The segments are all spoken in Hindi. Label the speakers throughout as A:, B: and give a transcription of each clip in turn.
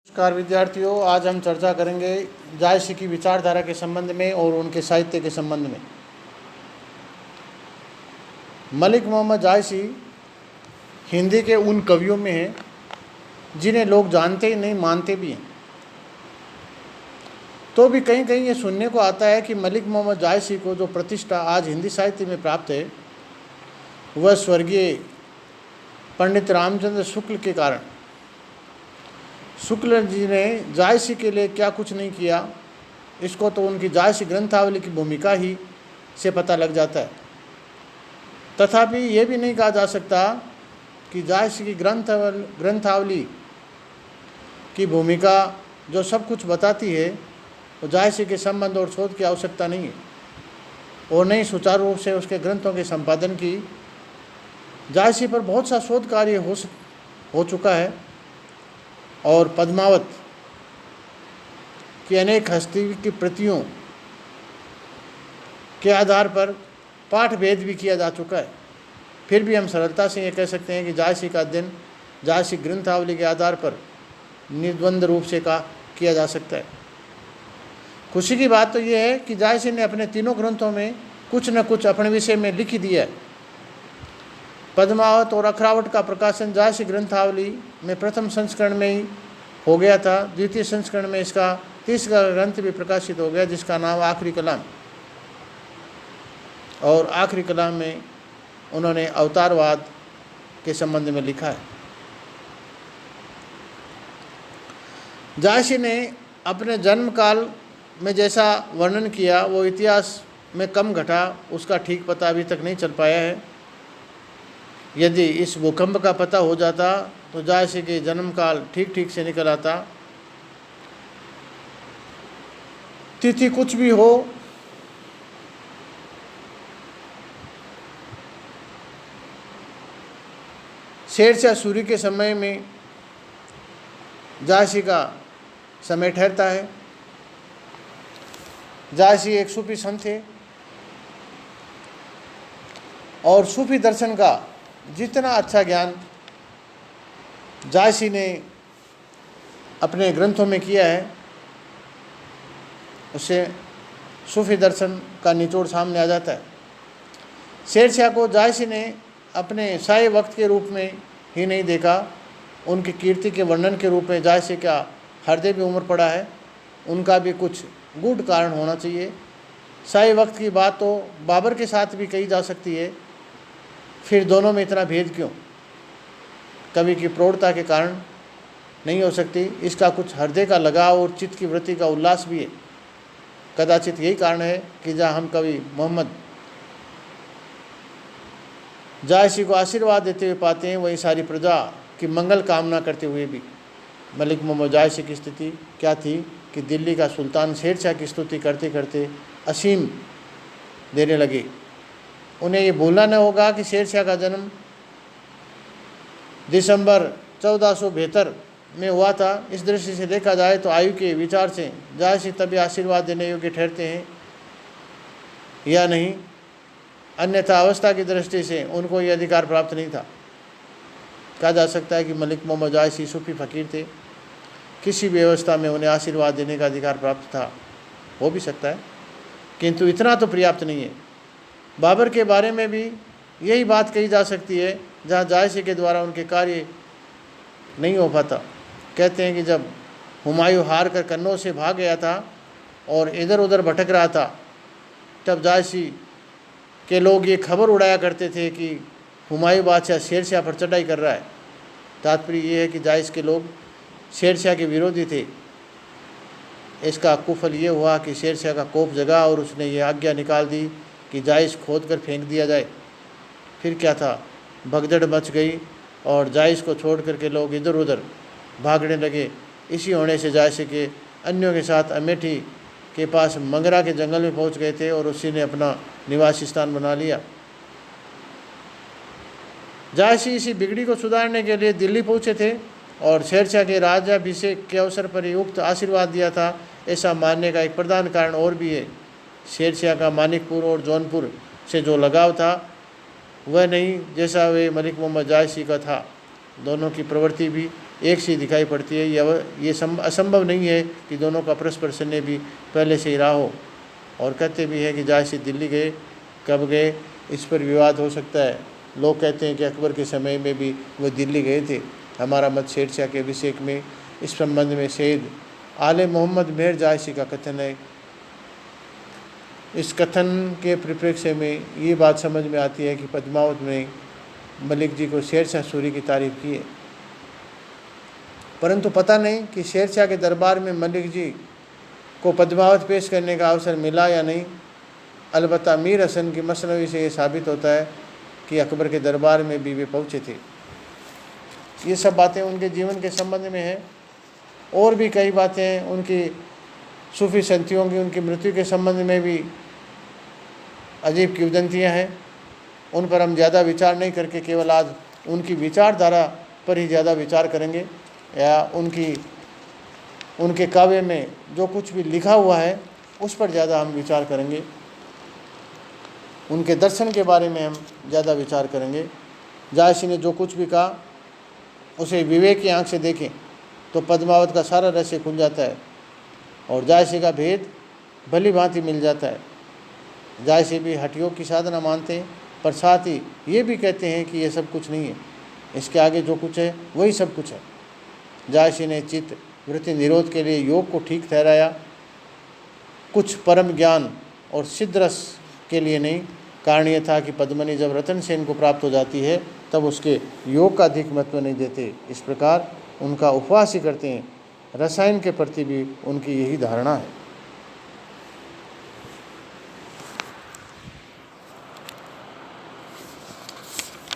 A: नमस्कार विद्यार्थियों, आज हम चर्चा करेंगे जायसी की विचारधारा के संबंध में और उनके साहित्य के संबंध में। मलिक मोहम्मद जायसी हिंदी के उन कवियों में हैं जिन्हें लोग जानते ही नहीं, मानते भी हैं। तो भी कहीं कहीं ये सुनने को आता है कि मलिक मोहम्मद जायसी को जो प्रतिष्ठा आज हिंदी साहित्य में प्राप्त है वह स्वर्गीय पंडित रामचंद्र शुक्ल के कारण। शुक्ल जी ने जायसी के लिए क्या कुछ नहीं किया, इसको तो उनकी जायसी ग्रंथावली की भूमिका ही से पता लग जाता है। तथापि ये भी नहीं कहा जा सकता कि जायसी की ग्रंथावली की भूमिका जो सब कुछ बताती है वो जायसी के संबंध और शोध की आवश्यकता नहीं है, और नहीं सुचारू रूप से उसके ग्रंथों के संपादन की। जायसी पर बहुत सा शोध कार्य हो चुका है और पद्मावत की अनेक हस्ती की प्रतियों के आधार पर पाठ भेद भी किया जा चुका है। फिर भी हम सरलता से ये कह सकते हैं कि जायसी का अध्ययन जायसी ग्रंथावली के आधार पर निर्द्वंद रूप से किया जा सकता है। खुशी की बात तो ये है कि जायसी ने अपने तीनों ग्रंथों में कुछ न कुछ अपने विषय में लिख ही दिया है। पद्मावत और अखरावट का प्रकाशन जायसी ग्रंथावली में प्रथम संस्करण में ही हो गया था। द्वितीय संस्करण में इसका 30वां ग्रंथ भी प्रकाशित हो गया, जिसका नाम आखिरी कलाम, और आखिरी कलाम में उन्होंने अवतारवाद के संबंध में लिखा है। जायसी ने अपने जन्म काल में जैसा वर्णन किया वो इतिहास में कम घटा, उसका ठीक पता अभी तक नहीं चल पाया है। यदि इस भूकंप का पता हो जाता तो जायसी के जन्म काल ठीक से निकल आता। तिथि कुछ भी हो, शेरशाह सूरी के समय में जायसी का समय ठहरता है। जायसी एक सूफी संत थे और सूफी दर्शन का जितना अच्छा ज्ञान जायसी ने अपने ग्रंथों में किया है, उससे सूफी दर्शन का निचोड़ सामने आ जाता है। शेरशाह को जायसी ने अपने शाही वक्त के रूप में ही नहीं देखा, उनकी कीर्ति के वर्णन के रूप में जायसी का हृदय भी उमड़ पड़ा है। उनका भी कुछ गूढ़ कारण होना चाहिए। शाही वक्त की बात तो बाबर के साथ भी कही जा सकती है, फिर दोनों में इतना भेद क्यों? कवि की प्रौढ़ता के कारण नहीं हो सकती। इसका कुछ हृदय का लगाव और चित्त की वृत्ति का उल्लास भी है। कदाचित यही कारण है कि जहाँ हम कवि मोहम्मद जायसी को आशीर्वाद देते हुए पाते हैं, वहीं सारी प्रजा की मंगल कामना करते हुए भी मलिक मोहम्मद जायसी की स्थिति क्या थी कि दिल्ली का सुल्तान शेरशाह की स्तुति करते करते असीम देने लगे। उन्हें ये भूलना न होगा कि शेरशाह का जन्म दिसंबर 1472 में हुआ था। इस दृष्टि से देखा जाए तो आयु के विचार से जायसी तभी आशीर्वाद देने योग्य ठहरते हैं या नहीं, अन्यथा अवस्था की दृष्टि से उनको ये अधिकार प्राप्त नहीं था। कहा जा सकता है कि मलिक मोहम्मद जायसी सूफी फ़कीर थे, किसी भी अवस्था में उन्हें आशीर्वाद देने का अधिकार प्राप्त था, हो भी सकता है, किंतु इतना तो पर्याप्त नहीं है। बाबर के बारे में भी यही बात कही जा सकती है, जहाँ जायसी के द्वारा उनके कार्य नहीं हो पाता। कहते हैं कि जब हुमायूं हार कर कन्नौज से भाग गया था और इधर उधर भटक रहा था, तब जायसी के लोग ये खबर उड़ाया करते थे कि हुमायूं बादशाह शेरशाह पर चढ़ाई कर रहा है। तात्पर्य ये है कि जायसी के लोग शेरशाह के विरोधी थे। इसका कुफल ये हुआ कि शेरशाह का कोप जगा और उसने ये आज्ञा निकाल दी कि जायसी खोद कर फेंक दिया जाए। फिर क्या था, भगदड़ मच गई और जायसी को छोड़ कर के लोग इधर उधर भागने लगे। इसी होने से जायसी के अन्यों के साथ अमेठी के पास मंगरा के जंगल में पहुंच गए थे और उसी ने अपना निवास स्थान बना लिया। जायसी इसी बिगड़ी को सुधारने के लिए दिल्ली पहुंचे थे और शेरशाह के राज्याभिषेक के अवसर पर ही उक्त आशीर्वाद दिया था। ऐसा मानने का एक प्रधान कारण और भी है। शेरशाह का मानिकपुर और जौनपुर से जो लगाव था वह नहीं जैसा वे मलिक मोहम्मद जायसी का था। दोनों की प्रवृत्ति भी एक सी दिखाई पड़ती है। ये असंभव नहीं है कि दोनों का परस्पर स्नेह भी पहले से ही रहा हो। और कहते भी है कि जायसी दिल्ली गए, कब गए, इस पर विवाद हो सकता है। लोग कहते हैं कि अकबर के समय में भी वो दिल्ली गए थे। हमारा मत शेरशाह के अभिषेक में इस संबंध में सैयद आले मोहम्मद मेहर जायसी का कथन है। इस कथन के परिप्रेक्ष्य में ये बात समझ में आती है कि पद्मावत ने मलिक जी को शेरशाह सूरी की तारीफ़ की है, परंतु पता नहीं कि शेरशाह के दरबार में मलिक जी को पद्मावत पेश करने का अवसर मिला या नहीं। अलबत्ता मीर हसन की मसनवी से ये साबित होता है कि अकबर के दरबार में भी वे पहुँचे थे। ये सब बातें उनके जीवन के संबंध में हैं। और भी कई बातें उनकी सूफी संतियों की उनकी मृत्यु के संबंध में भी अजीब किंवदंतियाँ हैं। उन पर हम ज़्यादा विचार नहीं करके केवल आज उनकी विचारधारा पर ही ज़्यादा विचार करेंगे, या उनके काव्य में जो कुछ भी लिखा हुआ है उस पर ज़्यादा हम विचार करेंगे। उनके दर्शन के बारे में हम ज़्यादा विचार करेंगे। जायसी ने जो कुछ भी कहा उसे विवेक की आंख से देखें तो पद्मावत का सारा रहस्य खुल जाता है और जायसी का भेद भली भांति मिल जाता है। जायसी भी हठ योग की साधना मानते हैं, पर साथ ही ये भी कहते हैं कि ये सब कुछ नहीं है, इसके आगे जो कुछ है वही सब कुछ है। जायसी ने चित्त वृत्ति निरोध के लिए योग को ठीक ठहराया, कुछ परम ज्ञान और सिद्ध रस के लिए नहीं। कारण यह था कि पद्मनी जब रतन सेन को प्राप्त हो जाती है तब उसके योग का अधिक महत्व नहीं देते। इस प्रकार उनका उपवास ही करते हैं। रसायन के प्रति भी उनकी यही धारणा है।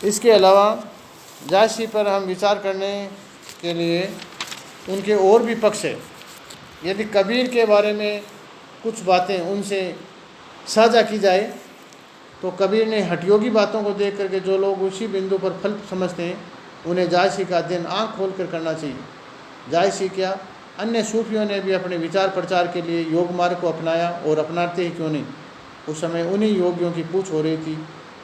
A: इसके अलावा जायसी पर हम विचार करने के लिए उनके और भी पक्ष है। यदि कबीर के बारे में कुछ बातें उनसे साझा की जाए तो कबीर ने हठयोगी बातों को देख करके जो लोग उसी बिंदु पर फल समझते हैं उन्हें जायसी का अध्ययन आँख खोल कर करना चाहिए। जायसी क्या, अन्य सूफियों ने भी अपने विचार प्रचार के लिए योग मार्ग को अपनाया, और अपनाते ही क्यों नहीं। उस समय उन्हीं योगियों की पूछ हो रही थी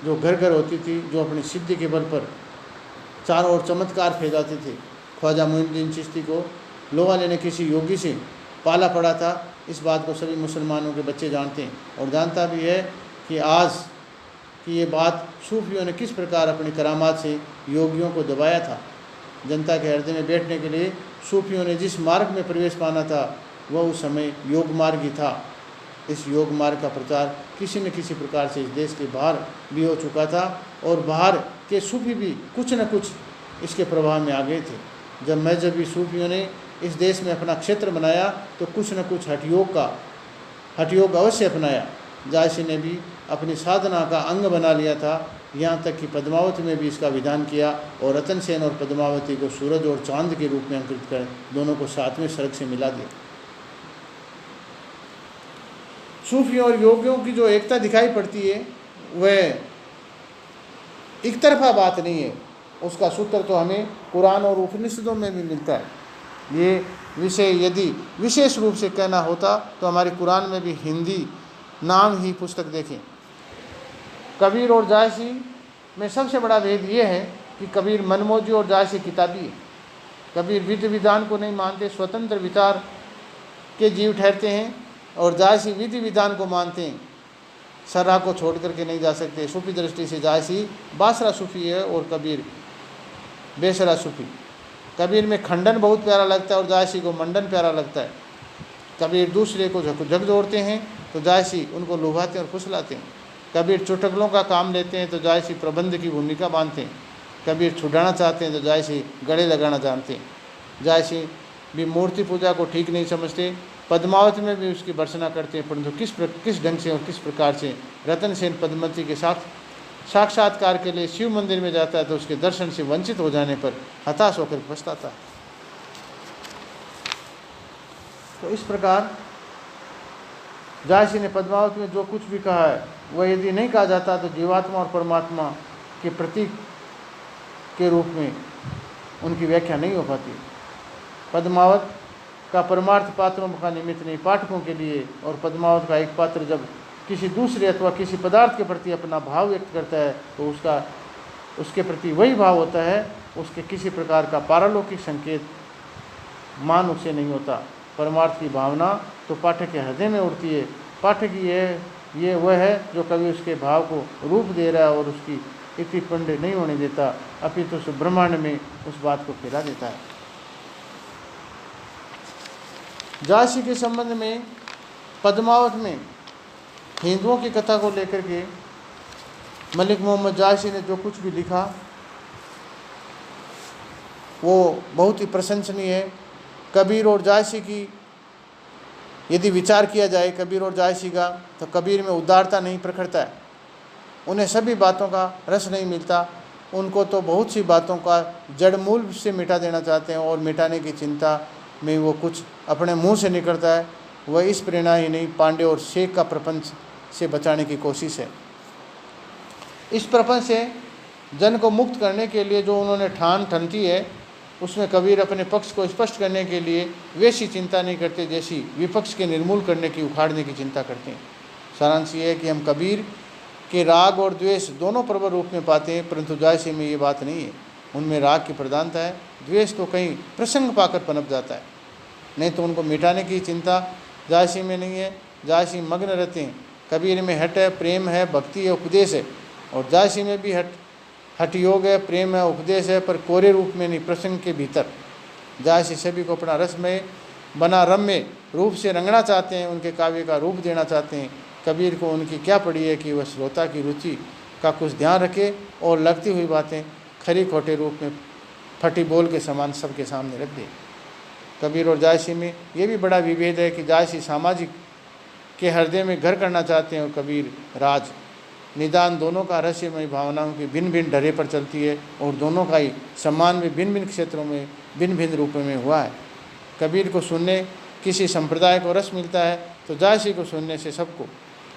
A: जो घर घर होती थी, जो अपनी सिद्धि के बल पर चारों ओर चमत्कार फैलाते थे। ख्वाजा मोइनुद्दीन चिश्ती को लोवाले ने किसी योगी से पाला पड़ा था। इस बात को सभी मुसलमानों के बच्चे जानते हैं, और जानता भी है कि आज की ये बात सूफियों ने किस प्रकार अपनी करामात से योगियों को दबाया था। जनता के हृदय में बैठने के लिए सूफियों ने जिस मार्ग में प्रवेश पाना था वह उस समय योग मार्ग ही था। इस योग मार्ग का प्रचार किसी न किसी प्रकार से इस देश के बाहर भी हो चुका था, और बाहर के सूफी भी कुछ न कुछ इसके प्रभाव में आ गए थे। जब मजहबी सूफियों ने इस देश में अपना क्षेत्र बनाया तो कुछ न कुछ हठयोग अवश्य अपनाया। जायसी ने भी अपनी साधना का अंग बना लिया था, यहाँ तक कि पद्मावती में भी इसका विधान किया, और रतन सेन और पद्मावती को सूरज और चांद के रूप में अंकित कर दोनों को सातवें सड़क से मिला दिया। सूफियों और योगियों की जो एकता दिखाई पड़ती है वह एक तरफा बात नहीं है। उसका सूत्र तो हमें कुरान और उपनिषदों में भी मिलता है। ये विषय यदि विशेष रूप से कहना होता तो हमारे कुरान में भी हिंदी नाम ही पुस्तक देखें। कबीर और जायसी में सबसे बड़ा भेद ये है कि कबीर मनमौजी और जायसी किताबी है। कबीर विधि विधान को नहीं मानते, स्वतंत्र विचार के जीव ठहरते हैं, और जायसी विधि विधान को मानते हैं, शरह को छोड़ करके नहीं जा सकते। सूफी दृष्टि से जायसी बासरा सूफी है और कबीर बेसरा सूफी। कबीर में खंडन बहुत प्यारा लगता है और जायसी को मंडन प्यारा लगता है। कबीर दूसरे को झकझोरते हैं तो जायसी उनको लुभाते और फुसलाते हैं। कबीर चुटकलों का काम लेते हैं तो जायसी प्रबंध की भूमिका बांधते हैं। कबीर छुड़ाना चाहते हैं तो जायसी गले लगाना जानते हैं। जायसी भी मूर्ति पूजा को ठीक नहीं समझते। पद्मावत में भी उसकी भर्त्सना करते हैं, परंतु किस ढंग से और किस प्रकार से रतन सेन पद्मावती के साथ साक्षात्कार के लिए शिव मंदिर में जाता है तो उसके दर्शन से वंचित हो जाने पर हताश होकर पछताता है। तो इस प्रकार जायसी ने पद्मावत में जो कुछ भी कहा है वह यदि नहीं कहा जाता तो जीवात्मा और परमात्मा के प्रतीक के रूप में उनकी व्याख्या नहीं हो पाती। पद्मावत का परमार्थ पात्रों का निमित्त नहीं, पाठकों के लिए। और पद्मावत का एक पात्र जब किसी दूसरे अथवा किसी पदार्थ के प्रति अपना भाव व्यक्त करता है तो उसके प्रति वही भाव होता है उसके किसी प्रकार का पारलौकिक संकेत मान उसे नहीं होता। परमार्थ की भावना तो पाठक के हृदय में उड़ती है। पाठक ये वह है जो कभी उसके भाव को रूप दे रहा है और उसकी इति पिंड नहीं होने देता, अपितु उस ब्रह्मांड में उस बात को फैला देता है। झांसी के संबंध में पद्मावत में हिंदुओं की कथा को लेकर के मलिक मोहम्मद झांसी ने जो कुछ भी लिखा वो बहुत ही प्रशंसनीय है। कबीर और झांसी की यदि विचार किया जाए कबीर और झांसी का, तो कबीर में उदारता नहीं प्रखरता है। उन्हें सभी बातों का रस नहीं मिलता। उनको तो बहुत सी बातों का जड़ मूल से मिटा देना चाहते हैं और मिटाने की चिंता में वो कुछ अपने मुंह से निकलता है। वह इस प्रेरणा ही नहीं, पांडे और शेख का प्रपंच से बचाने की कोशिश है। इस प्रपंच से जन को मुक्त करने के लिए जो उन्होंने ठान ठनती है, उसमें कबीर अपने पक्ष को स्पष्ट करने के लिए वैसी चिंता नहीं करते जैसी विपक्ष के निर्मूल करने की, उखाड़ने की चिंता करते हैं। सारांश ये है कि हम कबीर के राग और द्वेष दोनों प्रबल रूप में पाते हैं, परंतु झांसी में ये बात नहीं है। उनमें राग की प्रधानता है, द्वेष तो कहीं प्रसंग पाकर पनप जाता है, नहीं तो उनको मिटाने की चिंता झांसी में नहीं है। झांसी मग्न रहते हैं। कबीर में हट है, प्रेम है, भक्ति है, उपदेश है, और झांसी में भी हठ योग है, प्रेम है, उपदेश है, पर कोरे रूप में नहीं, प्रसंग के भीतर। झांसी सभी को अपना रसमय बना रम्य रूप से रंगना चाहते हैं, उनके काव्य का रूप देना चाहते हैं। कबीर को उनकी क्या पड़ी है कि वह श्रोता की रुचि का कुछ ध्यान रखे और लगती हुई बातें खरी खोटे रूप में फटी बोल के समान सबके सामने रख दे। कबीर और झांसी में ये भी बड़ा विभेद है कि झांसी सामाजिक के हृदय में घर करना चाहते हैं और कबीर राज। निदान दोनों का रहस्यमय भावनाओं की भिन्न भिन्न डरे पर चलती है और दोनों का ही सम्मान भी भिन्न भिन्न क्षेत्रों में भिन्न भिन्न रूपों में हुआ है। कबीर को सुनने किसी संप्रदाय को रस मिलता है तो झांसी को सुनने से सबको।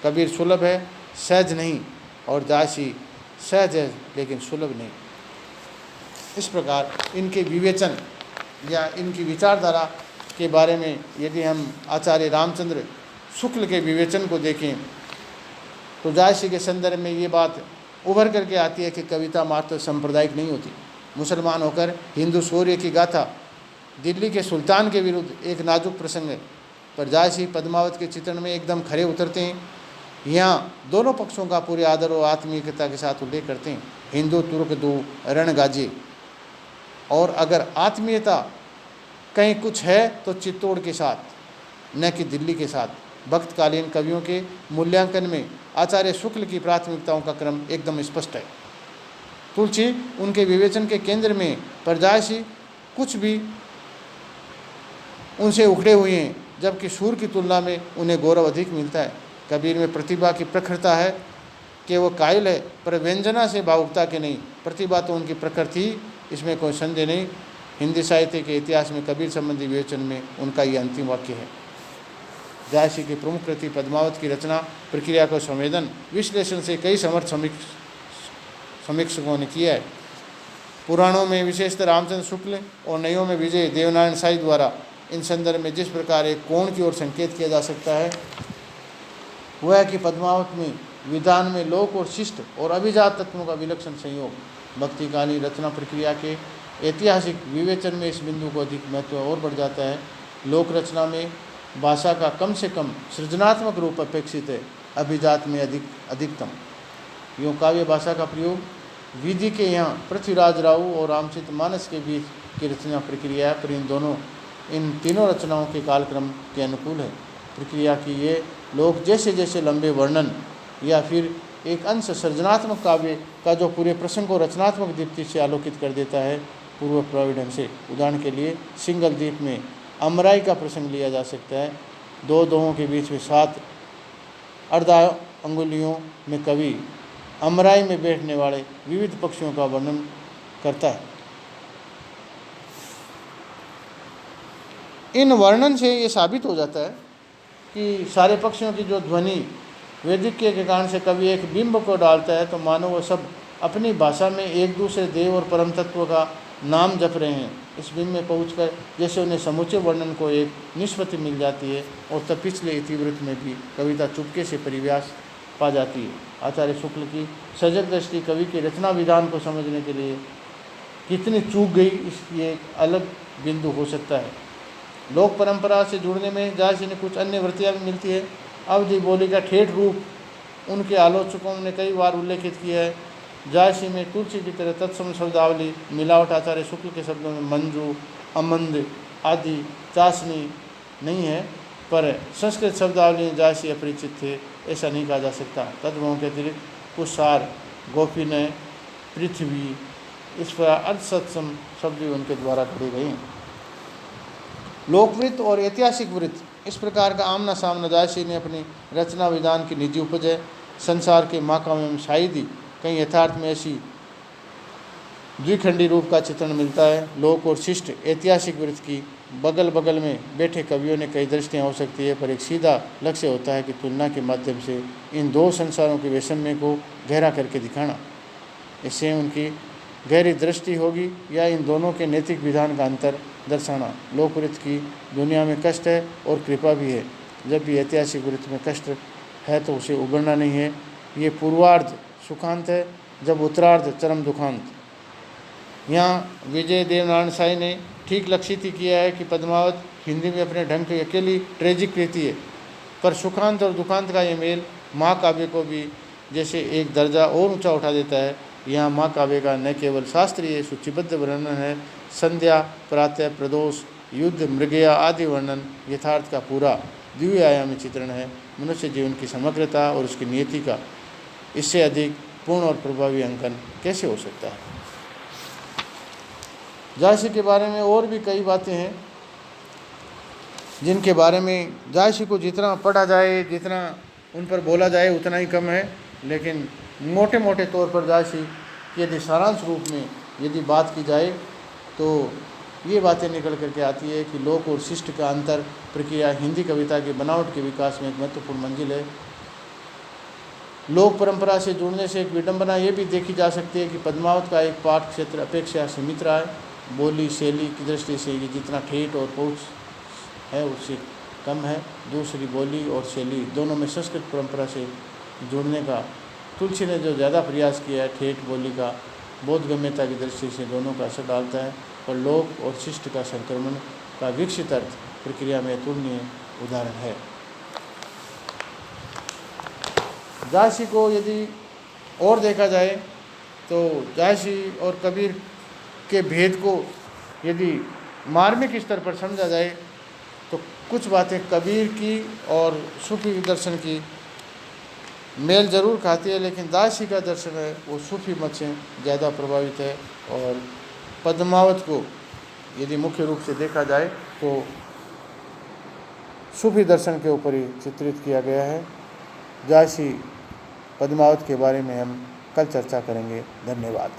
A: कबीर सुलभ है, सहज नहीं, और झांसी सहज है लेकिन सुलभ नहीं। इस प्रकार इनके विवेचन या इनकी विचारधारा के बारे में यदि हम आचार्य रामचंद्र शुक्ल के विवेचन को देखें तो झांसी के संदर्भ में ये बात उभर करके आती है कि कविता मात्र सांप्रदायिक नहीं होती। मुसलमान होकर हिंदू शौर्य की गाथा दिल्ली के सुल्तान के विरुद्ध एक नाजुक प्रसंग है, पर झांसी पद्मावत के चित्रण में एकदम खरे उतरते हैं। यहाँ दोनों पक्षों का पूरे आदर और आत्मीयता के साथ उल्लेख करते हैं। हिंदू तुर्क दो रण गाजे, और अगर आत्मीयता कहीं कुछ है तो चित्तौड़ के साथ, न कि दिल्ली के साथ। भक्तकालीन कवियों के मूल्यांकन में आचार्य शुक्ल की प्राथमिकताओं का क्रम एकदम स्पष्ट है। तुलसी उनके विवेचन के केंद्र में, पर झांसी कुछ भी उनसे उखड़े हुए हैं, जबकि सूर की तुलना में उन्हें गौरव अधिक मिलता है। कबीर में प्रतिभा की प्रखरता है कि वो कायल है, पर व्यंजना से भावुकता के नहीं। प्रतिभा तो उनकी प्रकृति, इसमें कोई संदेह नहीं। हिंदी साहित्य के इतिहास में कबीर संबंधी विवेचन में उनका ये अंतिम वाक्य है। झांसी की प्रमुख कृति पद्मावत की रचना प्रक्रिया को संवेदन विश्लेषण से कई समर्थ समीक्षकों ने किया है। पुराणों में विशेषतः रामचंद्र शुक्ल और नयों में विजय देवनारायण साई द्वारा इन संदर्भ में जिस प्रकार एक कोण की ओर संकेत किया जा सकता है वह है कि पद्मावत में विधान में लोक और शिष्ट और अभिजात तत्वों का विलक्षण संयोग भक्तिकालीन रचना प्रक्रिया के ऐतिहासिक विवेचन में इस बिंदु को अधिक महत्व और बढ़ जाता है। लोक रचना में भाषा का कम से कम सृजनात्मक रूप अपेक्षित है, अभिजात में अधिकतम। यूँ काव्य भाषा का प्रयोग विधि के यहाँ पृथ्वीराज राव और रामचरित मानस के बीच की रचना प्रक्रिया है, पर इन तीनों रचनाओं के कालक्रम के अनुकूल है। प्रक्रिया की ये लोग जैसे जैसे लंबे वर्णन या फिर एक अंश सृजनात्मक काव्य का जो पूरे प्रसंग को रचनात्मक दीप्ति से आलोकित कर देता है पूर्व प्रभावी ढंग से। उदाहरण के लिए सिंगल द्वीप में अमराई का प्रसंग लिया जा सकता है। दो दोहों के बीच में 7 अर्धा अंगुलियों में कवि अमराई में बैठने वाले विविध पक्षियों का वर्णन करता है। इन वर्णन से ये साबित हो जाता है कि सारे पक्षियों की जो ध्वनि वैदिक के कारण से कवि एक बिंब को डालता है, तो मानो वो सब अपनी भाषा में एक दूसरे देव और परम तत्व का नाम जप रहे हैं। इस बिंब में पहुंचकर जैसे उन्हें समूचे वर्णन को एक निष्पत्ति मिल जाती है, और तब पिछले इतिवृत्त में भी कविता चुपके से परिव्यास पा जाती है। आचार्य शुक्ल की सजग दृष्टि कवि के रचना विधान को समझने के लिए कितनी चूक गई इसकी एक अलग बिंदु हो सकता है। लोक परंपरा से जुड़ने में जायसी ने कुछ अन्य वृत्तियाँ भी मिलती है। अवधि बोली का ठेठ रूप उनके आलोचकों ने कई बार उल्लेखित किया है। जायसी में तुलसी की तरह तत्सम शब्दावली मिलावट आचार्य शुक्ल के शब्दों में मंजू, अमंद आदि चाशनी नहीं है, पर संस्कृत शब्दावली में जायसी अपरिचित थे ऐसा नहीं कहा जा सकता। तत्वों के अतिरिक्त कुसार, गोपीनय, पृथ्वी, इस पर अर्धसत्सम शब्द भी उनके द्वारा घड़े गए। लोकवृत्त और ऐतिहासिक वृत्त, इस प्रकार का आमना सामना जायसी ने अपनी रचना विधान की निजी उपज है। संसार के महाकाव्यों में शायद ही कहीं यथार्थ में ऐसी द्विखंडी रूप का चित्रण मिलता है। लोक और शिष्ट ऐतिहासिक वृत्त की बगल बगल में बैठे कवियों ने कई दृष्टियाँ हो सकती है, पर एक सीधा लक्ष्य होता है कि तुलना के माध्यम से इन दो संसारों के वैषम्य को गहरा करके दिखाना। इससे उनकी गहरी दृष्टि होगी या इन दोनों के नैतिक विधान का अंतर दर्शाना। लोकवृत्त की दुनिया में कष्ट है और कृपा भी है। जब भी ऐतिहासिक वृत्त में कष्ट है तो उसे उबरना नहीं है। ये पूर्वार्ध सुखांत है, जब उत्तरार्ध चरम दुखांत। यहाँ विजय देवनारायण साई ने ठीक लक्षित ही किया है कि पद्मावत हिंदी में अपने ढंग की अकेली ट्रेजिक कृति है, पर सुखांत और दुखांत का ये मेल महाकाव्य को भी जैसे एक दर्जा और ऊंचा उठा देता है। यहाँ महाकाव्य का न केवल शास्त्रीय सूचीबद्ध वर्णन है, संध्या, प्रातः, प्रदोष, युद्ध, मृगया आदि वर्णन यथार्थ का पूरा द्विआयामी चित्रण है। मनुष्य जीवन की समग्रता और उसकी नियति का इससे अधिक पूर्ण और प्रभावी अंकन कैसे हो सकता है। जायसी के बारे में और भी कई बातें हैं जिनके बारे में जायसी को जितना पढ़ा जाए, जितना उन पर बोला जाए उतना ही कम है। लेकिन मोटे मोटे तौर पर जायसी यदि सारांश रूप में यदि बात की जाए तो ये बातें निकल करके आती है कि लोक और शिष्ट का अंतर प्रक्रिया हिंदी कविता की बनावट के विकास में एक महत्वपूर्ण मंजिल है। लोक परंपरा से जुड़ने से एक विडंबना ये भी देखी जा सकती है कि पद्मावत का एक पाठ क्षेत्र अपेक्षा सीमित रहा है। बोली शैली की दृष्टि से ये जितना ठेठ और पहुँच है उससे कम है। दूसरी बोली और शैली दोनों में संस्कृत परंपरा से जुड़ने का तुलसी ने जो ज़्यादा प्रयास किया है, ठेठ बोली का बोधगम्यता की दृष्टि से दोनों का असर डालता है, और लोक और शिष्ट का संक्रमण का विकसित अर्थ प्रक्रिया में अतुलनीय उदाहरण है। जायसी को यदि और देखा जाए तो जायसी और कबीर के भेद को यदि मार्मिक स्तर पर समझा जाए तो कुछ बातें कबीर की और सूफी दर्शन की मेल जरूर खाती है, लेकिन जायसी का दर्शन है वो सूफी मत से ज़्यादा प्रभावित है। और पद्मावत को यदि मुख्य रूप से देखा जाए तो सूफी दर्शन के ऊपर ही चित्रित किया गया है। जायसी पद्मावत के बारे में हम कल चर्चा करेंगे। धन्यवाद।